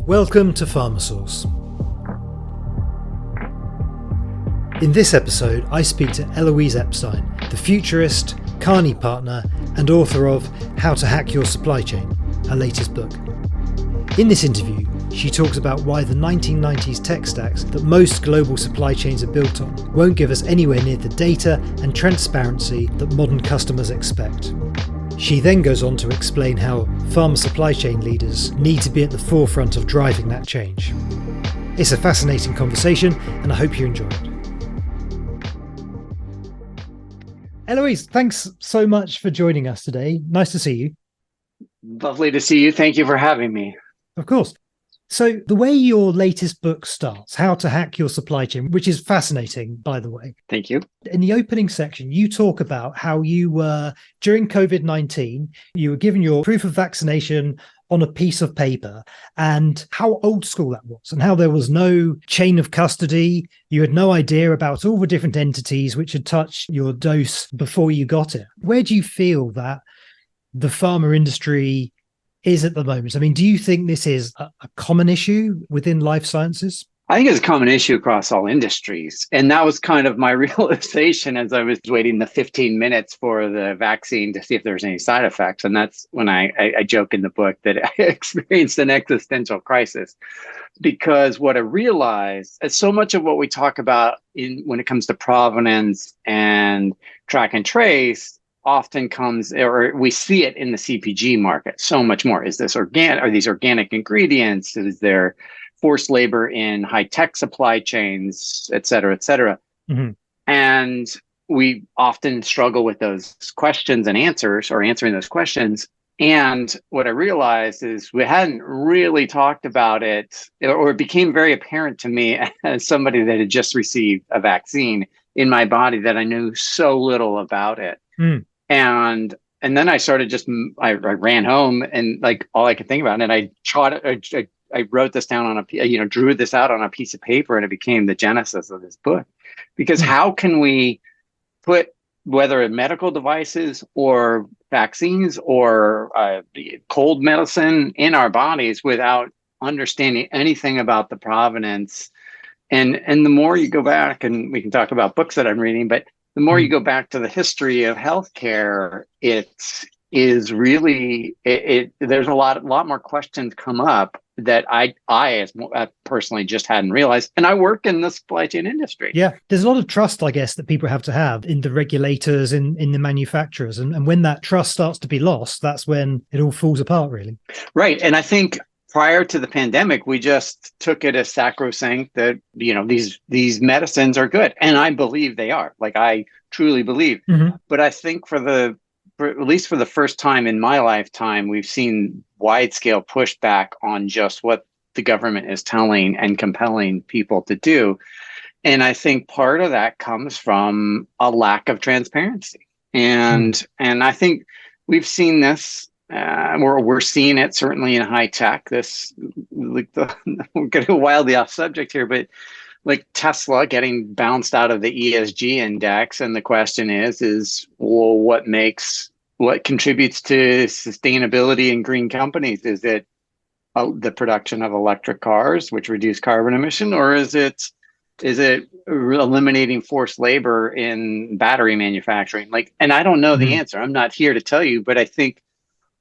Welcome to PharmaSource. In this episode, I speak to Elouise Epstein, the futurist, Kearney partner, and author of How to Hack Your Supply Chain, her latest book. In this interview, she talks about why the 1990s tech stacks that most global supply chains are built on won't give us anywhere near the data and transparency that modern customers expect. She then goes on to explain how pharma supply chain leaders need to be at the forefront of driving that change. It's a fascinating conversation, and I hope you enjoy it. Elouise, thanks so much for joining us today. Nice to see you. Lovely to see you. Thank you for having me. Of course. So the way your latest book starts, How to Hack Your Supply Chain, which is fascinating, by the way. Thank you. In the opening section, you talk about how you were, during COVID-19, you were given your proof of vaccination on a piece of paper and how old school that was and how there was no chain of custody. You had no idea about all the different entities which had touched your dose before you got it. Where do you feel that the pharma industry is at the moment? I mean, do you think this is a common issue within life sciences? I think it's a common issue across all industries. And that was kind of my realization as I was waiting the 15 minutes for the vaccine to see if there was any side effects. And that's when I joke in the book that I experienced an existential crisis. Because what I realized is so much of what we talk about when it comes to provenance and track and trace often comes, or we see it in the CPG market so much more. Is this organic? Are these organic ingredients? Is there forced labor in high-tech supply chains, et cetera, et cetera? Mm-hmm. And we often struggle with those questions and answers, or answering those questions. And what I realized is we hadn't really talked about it, or it became very apparent to me as somebody that had just received a vaccine in my body that I knew so little about it. Mm. And then I started I ran home and like all I could think about, and I wrote this down on drew this out on a piece of paper, and it became the genesis of this book. Because how can we put, whether medical devices or vaccines or cold medicine in our bodies without understanding anything about the provenance? And the more you go back, and we can talk about books that I'm reading, but the more you go back to the history of healthcare, it is really, there's a lot more questions come up that I personally just hadn't realized. And I work in the supply chain industry. Yeah, there's a lot of trust, I guess, that people have to have in the regulators, in the manufacturers. And when that trust starts to be lost, that's when it all falls apart, really. Right. And I think prior to the pandemic, we just took it as sacrosanct that, these medicines are good. And I believe they are. Like, I truly believe. Mm-hmm. But I think at least for the first time in my lifetime, we've seen wide-scale pushback on just what the government is telling and compelling people to do. And I think part of that comes from a lack of transparency. And I think we've seen this. We're seeing it certainly in high tech. We're getting wildly off subject here, but like Tesla getting bounced out of the ESG index, and the question is well, what contributes to sustainability in green companies? Is it the production of electric cars, which reduce carbon emission, or is it eliminating forced labor in battery manufacturing? And I don't know the answer. I'm not here to tell you, but I think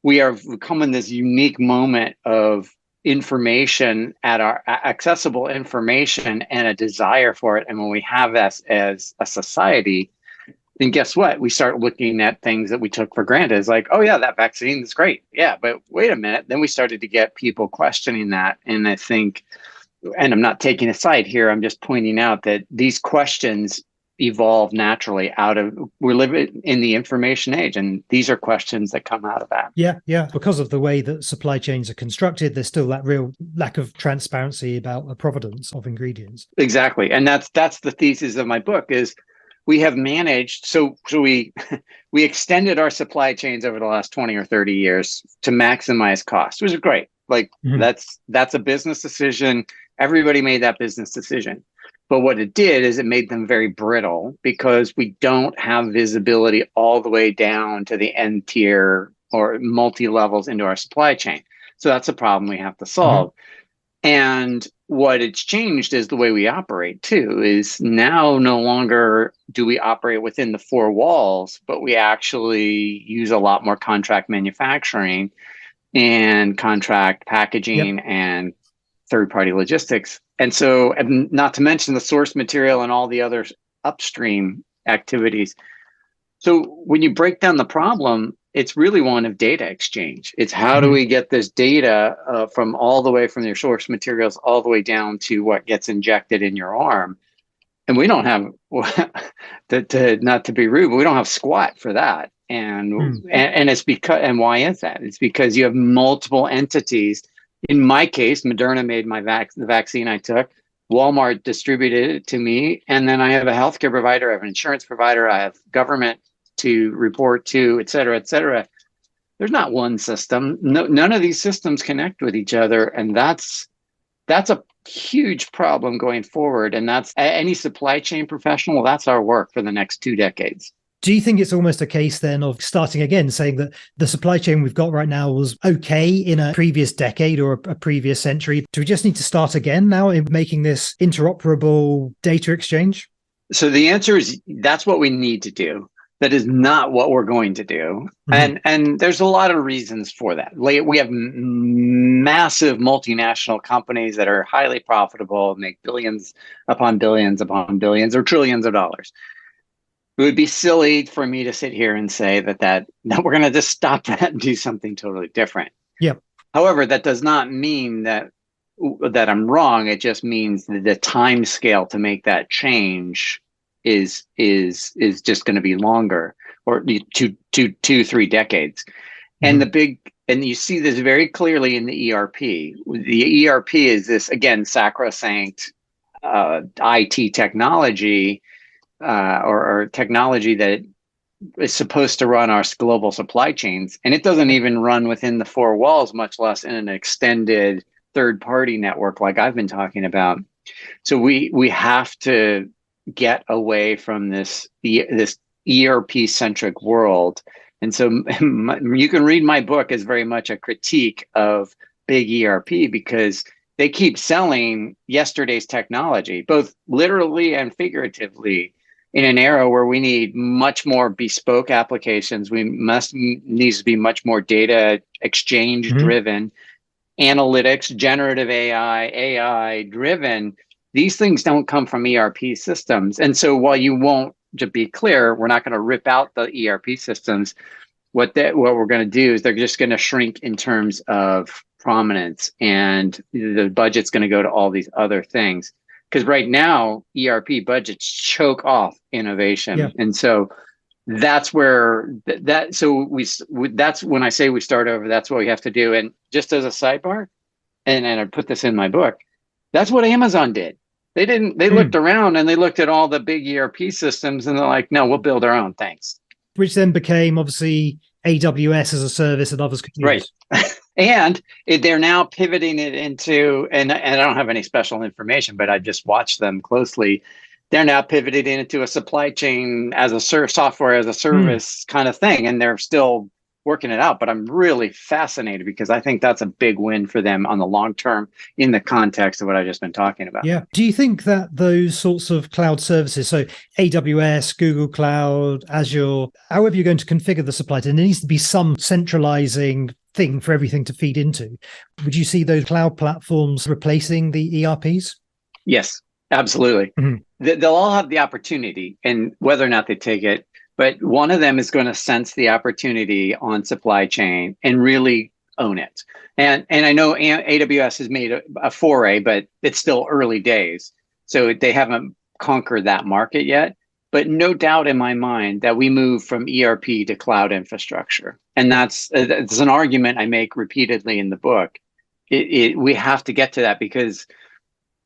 we are becoming this unique moment of information accessible information and a desire for it. And when we have that as a society, then guess what? We start looking at things that we took for granted. It's like, oh yeah, that vaccine is great. Yeah, but wait a minute. Then we started to get people questioning that. And I think, and I'm not taking a side here, I'm just pointing out that these questions evolve naturally we're living in the information age, and these are questions that come out of that. Yeah. Because of the way that supply chains are constructed, there's still that real lack of transparency about the provenance of ingredients. Exactly. And that's the thesis of my book is we have managed, so we extended our supply chains over the last 20 or 30 years to maximize cost, which is great. That's a business decision. Everybody made that business decision. But what it did is it made them very brittle because we don't have visibility all the way down to the end tier or multi-levels into our supply chain. So that's a problem we have to solve. And what it's changed is the way we operate too, is now no longer do we operate within the four walls, but we actually use a lot more contract manufacturing and contract packaging and third-party logistics. And so, and not to mention the source material and all the other upstream activities. So when you break down the problem, it's really one of data exchange. It's how do we get this data from all the way from your source materials all the way down to what gets injected in your arm. And we don't have, not to be rude, but we don't have squat for that. And it's because, and why is that? It's because you have multiple entities. In my case, Moderna made the vaccine I took. Walmart distributed it to me. And then I have a healthcare provider, I have an insurance provider, I have government to report to, et cetera, et cetera. There's not one system. No, none of these systems connect with each other. And that's a huge problem going forward. And that's any supply chain professional, that's our work for the next 2 decades. Do you think it's almost a case then of starting again, saying that the supply chain we've got right now was okay in a previous decade or a previous century? Do we just need to start again now in making this interoperable data exchange? So the answer is that's what we need to do. That is not what we're going to do. And there's a lot of reasons for that. We have massive multinational companies that are highly profitable, make billions upon billions upon billions or trillions of dollars. It would be silly for me to sit here and say that we're going to just stop that and do something totally different. Yep. However, that does not mean that I'm wrong. It just means that the time scale to make that change is just going to be longer, or 2-3 decades. And and you see this very clearly in the ERP. The ERP is this, again, sacrosanct IT technology or technology that is supposed to run our global supply chains. And it doesn't even run within the four walls, much less in an extended third-party network like I've been talking about. So we have to get away from this ERP-centric world. And so you can read my book as very much a critique of big ERP, because they keep selling yesterday's technology, both literally and figuratively, in an era where we need much more bespoke applications. Needs to be much more data exchange driven, analytics, generative AI driven. These things don't come from ERP systems. And so while you won't, to be clear, we're not going to rip out the ERP systems. What we're going to do is they're just going to shrink in terms of prominence, and the budget's going to go to all these other things. Because right now, ERP budgets choke off innovation. Yeah. And so that's where that's when I say we start over, that's what we have to do. And just as a sidebar, and I put this in my book, that's what Amazon did. They looked around and they looked at all the big ERP systems and they're like, no, we'll build our own, thanks. Which then became obviously AWS as a service that others could use. Right. And they're now pivoting it into, and I don't have any special information, but I just watched them closely. They're now pivoted into a supply chain as a software as a service kind of thing. And they're still working it out. But I'm really fascinated because I think that's a big win for them on the long term in the context of what I've just been talking about. Yeah. Do you think that those sorts of cloud services, so AWS, Google Cloud, Azure, however you're going to configure the supply chain, there needs to be some centralizing thing for everything to feed into. Would you see those cloud platforms replacing the ERPs? Yes, absolutely. They'll all have the opportunity, and whether or not they take it, but one of them is going to sense the opportunity on supply chain and really own it. And I know AWS has made a foray, but it's still early days. So they haven't conquered that market yet. But no doubt in my mind that we move from ERP to cloud infrastructure. And it's an argument I make repeatedly in the book. We have to get to that because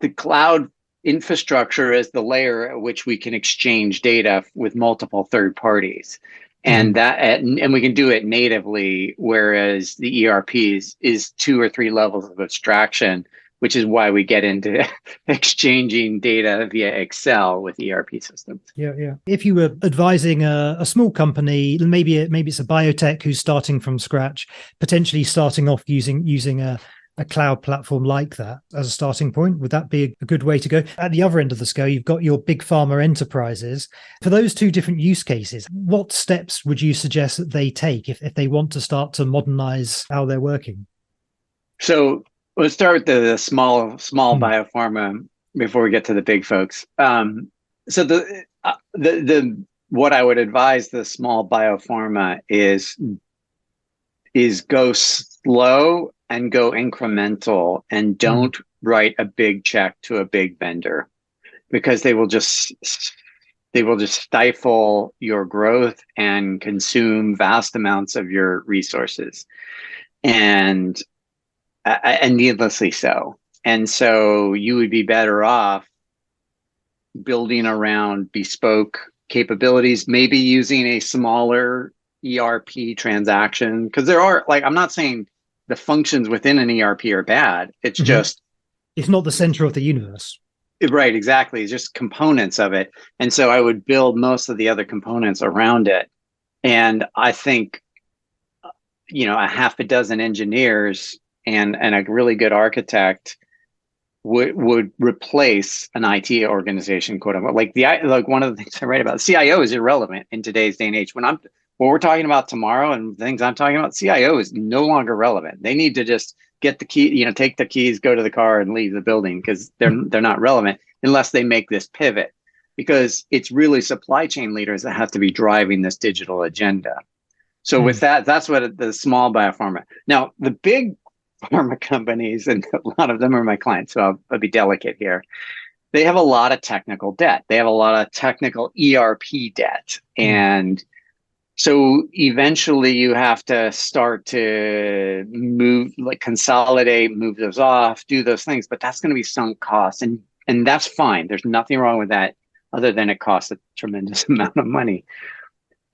the cloud infrastructure is the layer at which we can exchange data with multiple third parties. And and we can do it natively, whereas the ERP is 2 or 3 levels of abstraction, which is why we get into exchanging data via Excel with ERP systems. Yeah. If you were advising a small company, maybe it's a biotech who's starting from scratch, potentially starting off using a a cloud platform like that as a starting point? Would that be a good way to go? At the other end of the scale, you've got your big pharma enterprises. For those two different use cases, what steps would you suggest that they take if they want to start to modernize how they're working? So let's start with the small biopharma before we get to the big folks. So the what I would advise the small biopharma is go slow and go incremental, and don't write a big check to a big vendor, because they will just stifle your growth and consume vast amounts of your resources, and needlessly so. And so you would be better off building around bespoke capabilities, maybe using a smaller ERP transaction, because there are, like, I'm not saying the functions within an ERP are bad. It's just, it's not the center of the universe. Right, exactly. It's just components of it. And so I would build most of the other components around it. And I think, a half a dozen engineers and a really good architect would replace an IT organization, quote unquote. Like one of the things I write about, CIO is irrelevant in today's day and age. What we're talking about tomorrow and things I'm talking about, CIO is no longer relevant. They need to just get the key, take the keys, go to the car, and leave the building, because they're not relevant unless they make this pivot. Because it's really supply chain leaders that have to be driving this digital agenda. So with that, that's what the small biopharma. Now, the big pharma companies, and a lot of them are my clients, so I'll be delicate here. They have a lot of technical debt. They have a lot of technical ERP debt. And so eventually you have to start to consolidate, move those off, do those things, but that's going to be sunk costs. And that's fine. There's nothing wrong with that, other than it costs a tremendous amount of money.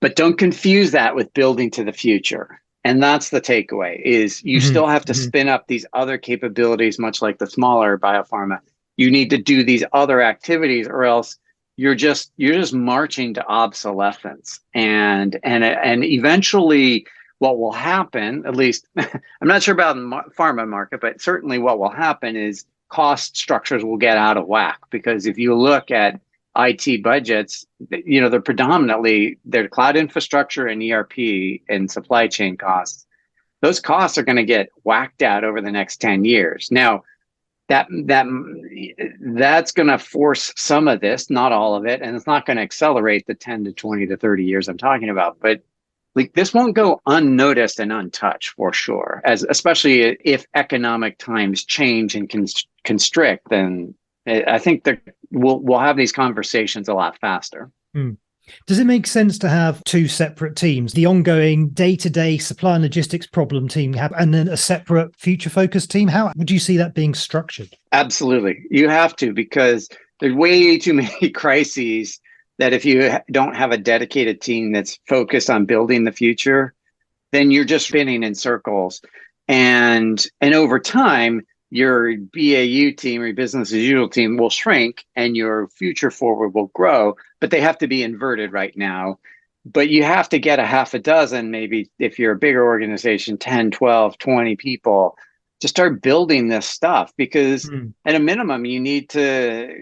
But don't confuse that with building to the future. And that's the takeaway, is you still have to spin up these other capabilities, much like the smaller biopharma. You need to do these other activities, or else you're just marching to obsolescence. And eventually what will happen, at least I'm not sure about the pharma market, but certainly what will happen is cost structures will get out of whack. Because if you look at IT budgets, they're predominantly their cloud infrastructure and ERP and supply chain costs. Those costs are going to get whacked out over the next 10 years. Now, that's going to force some of this, not all of it, and it's not going to accelerate the 10 to 20 to 30 years I'm talking about. But this won't go unnoticed and untouched, for sure, especially if economic times change and constrict. Then I think that we'll have these conversations a lot faster. Does it make sense to have two separate teams, the ongoing day-to-day supply and logistics problem team, and then a separate future-focused team? How would you see that being structured? Absolutely. You have to, because there's way too many crises that if you don't have a dedicated team that's focused on building the future, then you're just spinning in circles. And over time, your BAU team or your business as usual team will shrink and your future forward will grow, but they have to be inverted right now. But you have to get a half a dozen, maybe if you're a bigger organization, 10, 12, 20 people, to start building this stuff. Because at a minimum, you need to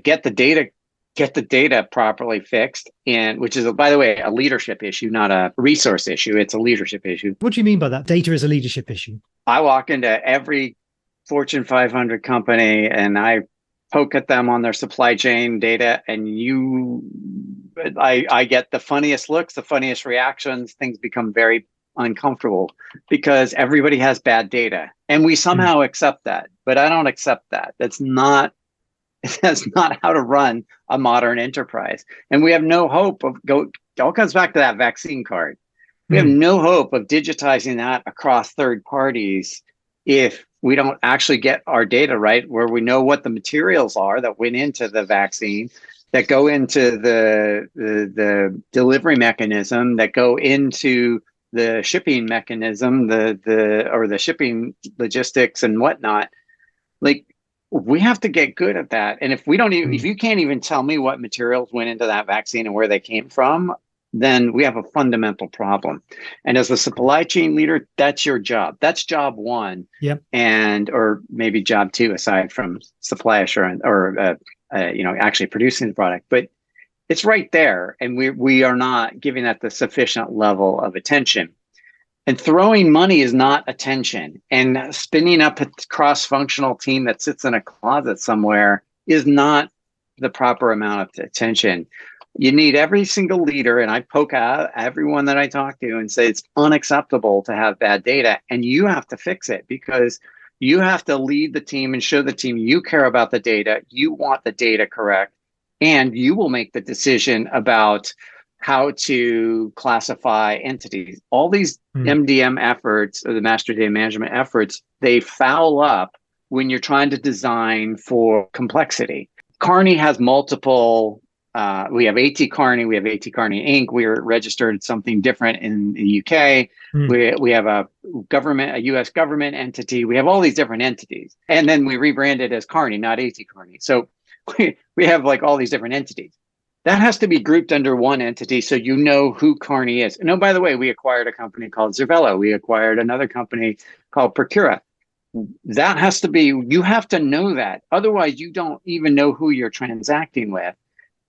get the data properly fixed, and which is, by the way, a leadership issue, not a resource issue. It's a leadership issue. What do you mean by that? Data is a leadership issue. I walk into every Fortune 500 company and I poke at them on their supply chain data, and I get the funniest looks, the funniest reactions. Things become very uncomfortable because everybody has bad data, and we somehow accept that. But I don't accept that. That's not how to run a modern enterprise. And we have no hope of it all comes back to that vaccine card. We have no hope of digitizing that across third parties if we don't actually get our data right, where we know what the materials are that went into the vaccine, that go into the delivery mechanism, that go into the shipping mechanism, the shipping logistics and whatnot. We have to get good at that. And if we don't even, if you can't even tell me what materials went into that vaccine and where they came from, then we have a fundamental problem. And as a supply chain leader, that's your job. That's job one. Yep. And, or maybe job two, aside from supply assurance or, actually producing the product. But it's right there. And we are not giving that the sufficient level of attention. And throwing money is not attention. And spinning up a cross-functional team that sits in a closet somewhere is not the proper amount of attention. You need every single leader, and I poke out everyone that I talk to and say it's unacceptable to have bad data, and you have to fix it because you have to lead the team and show the team you care about the data, you want the data correct, and you will make the decision about how to classify entities. All these MDM efforts, or the master data management efforts, they foul up when you're trying to design for complexity. Kearney has multiple. We have AT Kearney, we have AT Kearney Inc. We're registered something different in the UK. We have a US government entity. We have all these different entities. And then we rebranded as Kearney, not AT Kearney. So we have like all these different entities. That has to be grouped under one entity so you know who Kearney is. And oh, by the way, we acquired a company called Zervello. We acquired another company called Procura. That has to be, you have to know that. Otherwise, you don't even know who you're transacting with.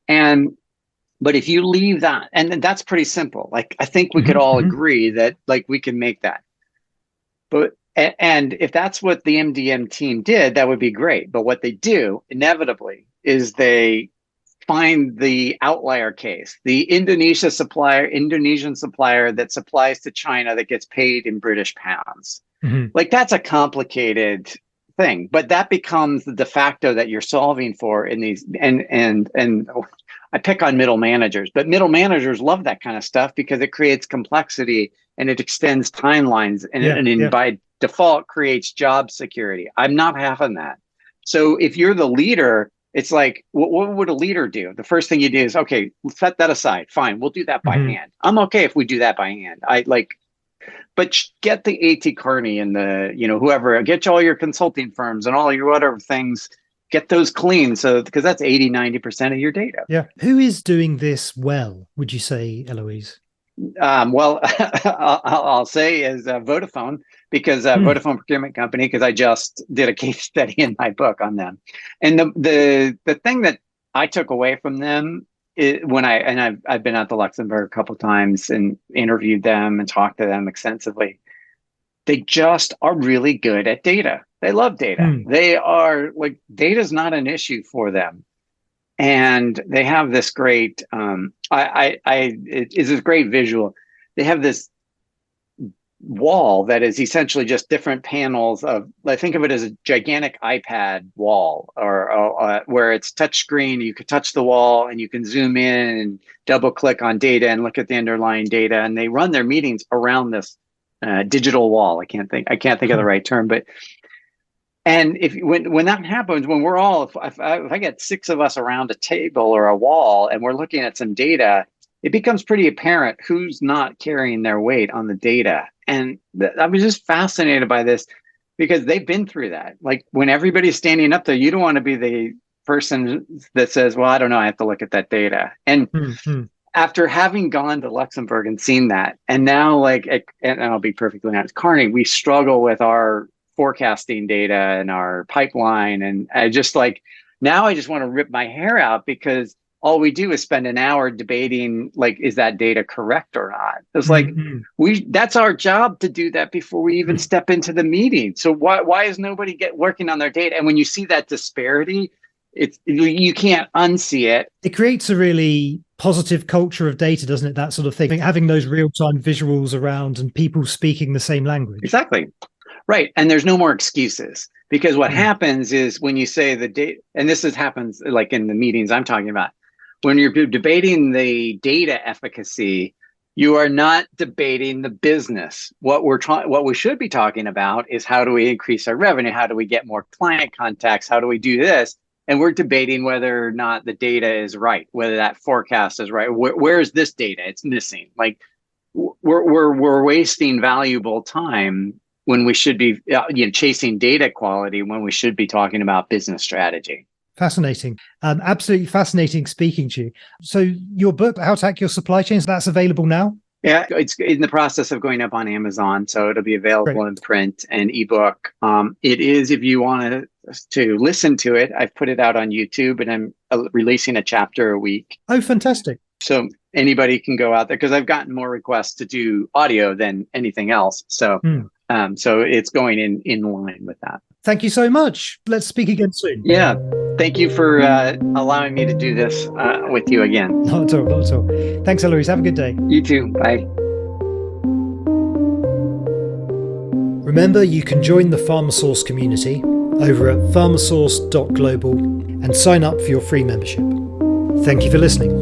But if you leave that, and that's pretty simple. Like, I think we could all agree that like we can make that. And if that's what the MDM team did, that would be great. But what they do inevitably is they find the outlier case, the Indonesian supplier that supplies to China that gets paid in British pounds. Like, that's a complicated thing, but that becomes the de facto that you're solving for in these. And I pick on middle managers, but middle managers love that kind of stuff because it creates complexity and it extends timelines and by default creates job security. I'm not having that. So if you're the leader, it's like, what would a leader do? The first thing you do is, okay, set that aside. Fine, we'll do that by hand. I'm okay if we do that by hand. But get the AT Kearney and the, whoever, get all your consulting firms and all your whatever things, get those clean. So, because that's 80-90% of your data. Yeah. Who is doing this well, would you say, Elouise? Well, I'll say is Vodafone, because Vodafone Procurement Company, because I just did a case study in my book on them. And the thing that I took away from them I've been at the Luxembourg a couple of times and interviewed them and talked to them extensively. They just are really good at data. They love data. They are like, data's not an issue for them. And they have this great, it's a great visual. They have this wall that is essentially just different panels of, I think of it as a gigantic iPad wall, or where it's touch screen. You could touch the wall and you can zoom in and double click on data and look at the underlying data. And they run their meetings around this digital wall. I can't think of the right term, but and when that happens, when we're all, if I get 6 of us around a table or a wall and we're looking at some data, it becomes pretty apparent who's not carrying their weight on the data. And I was just fascinated by this because they've been through that. Like, when everybody's standing up there, you don't want to be the person that says, well, I don't know, I have to look at that data. And after having gone to Luxembourg and seen that, and now and I'll be perfectly honest, Kearney, we struggle with our forecasting data and our pipeline. And I just now I just want to rip my hair out because all we do is spend an hour debating, is that data correct or not? It's that's our job to do that before we even step into the meeting. So why is nobody working on their data? And when you see that disparity, you can't unsee it. It creates a really positive culture of data, doesn't it? That sort of thing, having those real-time visuals around and people speaking the same language. Exactly. Right. And there's no more excuses, because what happens is when you say the data, and happens like in the meetings I'm talking about, when you're debating the data efficacy, you are not debating the business. What we should be talking about is, how do we increase our revenue? How do we get more client contacts? How do we do this? And we're debating whether or not the data is right, whether that forecast is right. Where is this data? It's missing. Like, we're wasting valuable time when we should be chasing data quality, when we should be talking about business strategy. Fascinating. Absolutely fascinating speaking to you. So your book, How to Hack Your Supply Chains, that's available now? Yeah, it's in the process of going up on Amazon, so it'll be available in print and ebook. It is, if you want to listen to it, I've put it out on YouTube, and I'm releasing a chapter a week. Oh, fantastic. So anybody can go out there, because I've gotten more requests to do audio than anything else. So so it's going in line with that. Thank you so much. Let's speak again soon. Yeah. Thank you for allowing me to do this with you again. Not at all, not at all. Thanks, Elouise. Have a good day. You too. Bye. Remember, you can join the PharmaSource community over at pharmasource.global and sign up for your free membership. Thank you for listening.